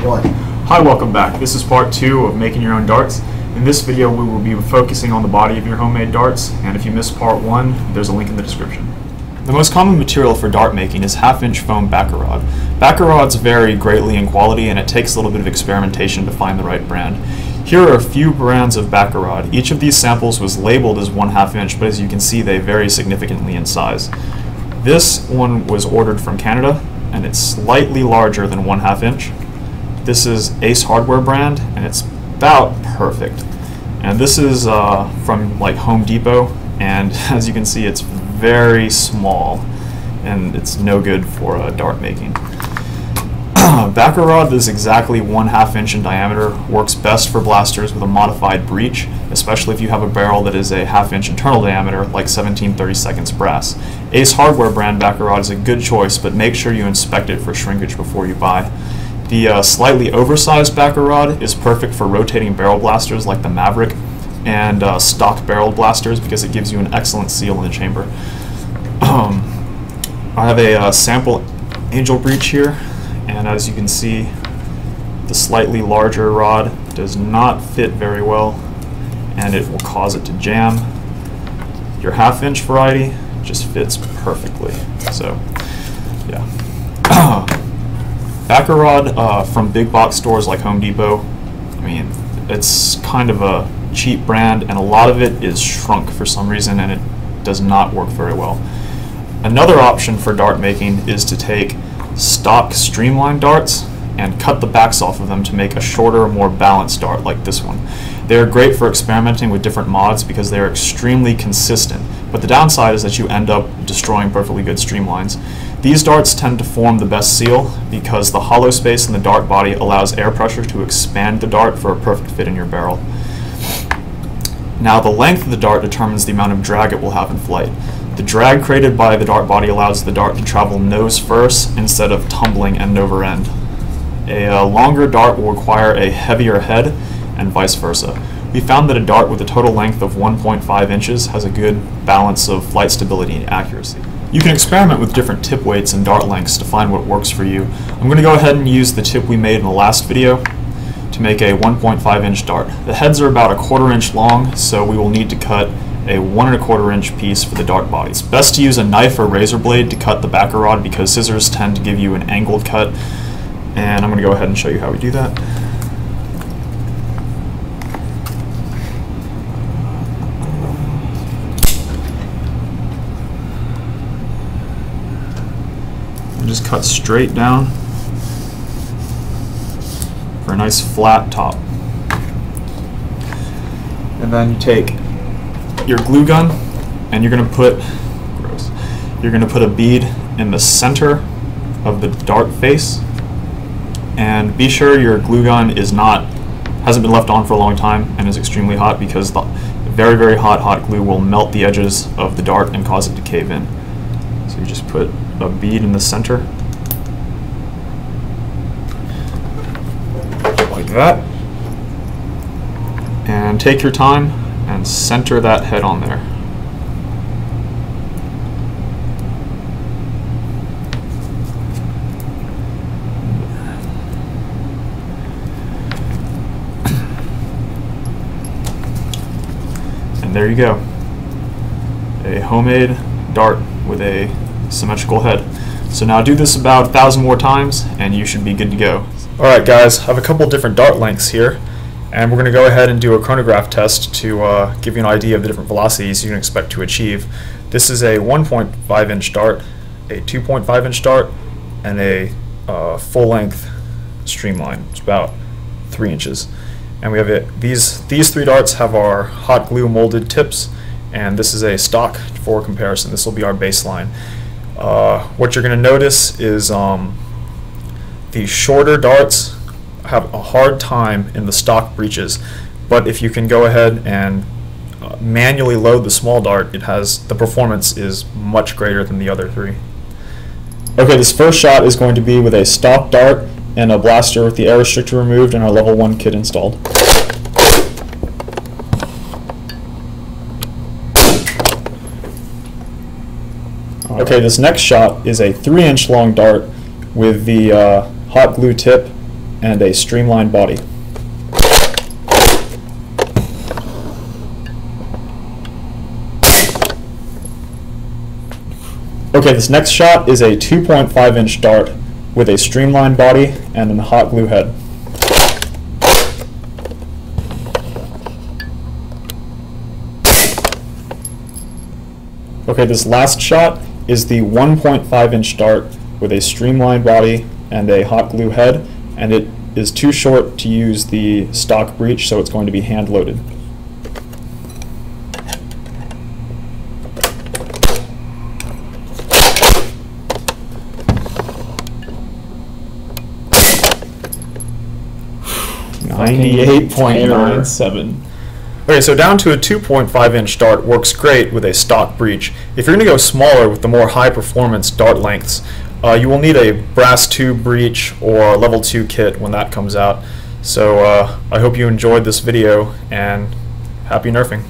One. Hi, welcome back. This is part 2 of making your own darts. In this video we will be focusing on the body of your homemade darts, and if you missed part 1, there's a link in the description. The most common material for dart making is half-inch foam backer rod. Backer rods vary greatly in quality, and it takes a little bit of experimentation to find the right brand. Here are a few brands of backer rod. Each of these samples was labeled as 1/2 inch, but as you can see they vary significantly in size. This one was ordered from Canada, and it's slightly larger than 1/2 inch. This is Ace Hardware brand, and it's about perfect. And this is from like Home Depot, and as you can see it's very small, and it's no good for dart making. Backer rod is exactly 1/2 inch in diameter, works best for blasters with a modified breech, especially if you have a barrel that is a 1/2 inch internal diameter like 17/32 brass. Ace Hardware brand backer rod is a good choice, but make sure you inspect it for shrinkage before you buy. The slightly oversized backer rod is perfect for rotating barrel blasters like the Maverick and stock barrel blasters because it gives you an excellent seal in the chamber. I have a sample angel breech here, and as you can see the slightly larger rod does not fit very well and it will cause it to jam. Your 1/2 inch variety just fits perfectly. So yeah. Backer rod from big box stores like Home Depot, I mean, it's kind of a cheap brand, and a lot of it is shrunk for some reason, and it does not work very well. Another option for dart making is to take stock Streamline darts and cut the backs off of them to make a shorter, more balanced dart like this one. They are great for experimenting with different mods because they are extremely consistent, but the downside is that you end up destroying perfectly good Streamlines. These darts tend to form the best seal because the hollow space in the dart body allows air pressure to expand the dart for a perfect fit in your barrel. Now the length of the dart determines the amount of drag it will have in flight. The drag created by the dart body allows the dart to travel nose first instead of tumbling end over end. A longer dart will require a heavier head and vice versa. We found that a dart with a total length of 1.5 inches has a good balance of flight stability and accuracy. You can experiment with different tip weights and dart lengths to find what works for you. I'm going to go ahead and use the tip we made in the last video to make a 1.5 inch dart. The heads are about 1/4 inch long, so we will need to cut a 1 1/4 inch piece for the dart body. It's best to use a knife or razor blade to cut the backer rod because scissors tend to give you an angled cut, and I'm going to go ahead and show you how we do that. Just cut straight down for a nice flat top. And then you take your glue gun and you're going to put a bead in the center of the dart face, and be sure your glue gun hasn't been left on for a long time and is extremely hot, because the very hot glue will melt the edges of the dart and cause it to cave in. So you just put a bead in the center like that, and take your time and center that head on there. And there you go, a homemade dart with a symmetrical head. So now do this about 1,000 more times and you should be good to go. Alright guys, I have a couple different dart lengths here, and we're going to go ahead and do a chronograph test to give you an idea of the different velocities you can expect to achieve. This is a 1.5 inch dart, a 2.5 inch dart, and a full length Streamline. It's about 3 inches. And we have these 3 darts have our hot glue molded tips, and this is a stock for comparison. This will be our baseline. What you're going to notice is the shorter darts have a hard time in the stock breeches, but if you can go ahead and manually load the small dart, the performance is much greater than the other 3. Okay, this first shot is going to be with a stock dart and a blaster with the air restrictor removed and our level 1 kit installed. Okay, this next shot is a 3-inch long dart with the hot glue tip and a streamlined body. Okay, this next shot is a 2.5-inch dart with a streamlined body and a hot glue head. Okay, this last shot is the 1.5-inch dart with a streamlined body and a hot glue head, and it is too short to use the stock breech, so it's going to be hand loaded. .97. Okay, so down to a 2.5-inch dart works great with a stock breech. If you're going to go smaller with the more high-performance dart lengths, you will need a brass tube breech or level 2 kit when that comes out. So I hope you enjoyed this video, and happy nerfing.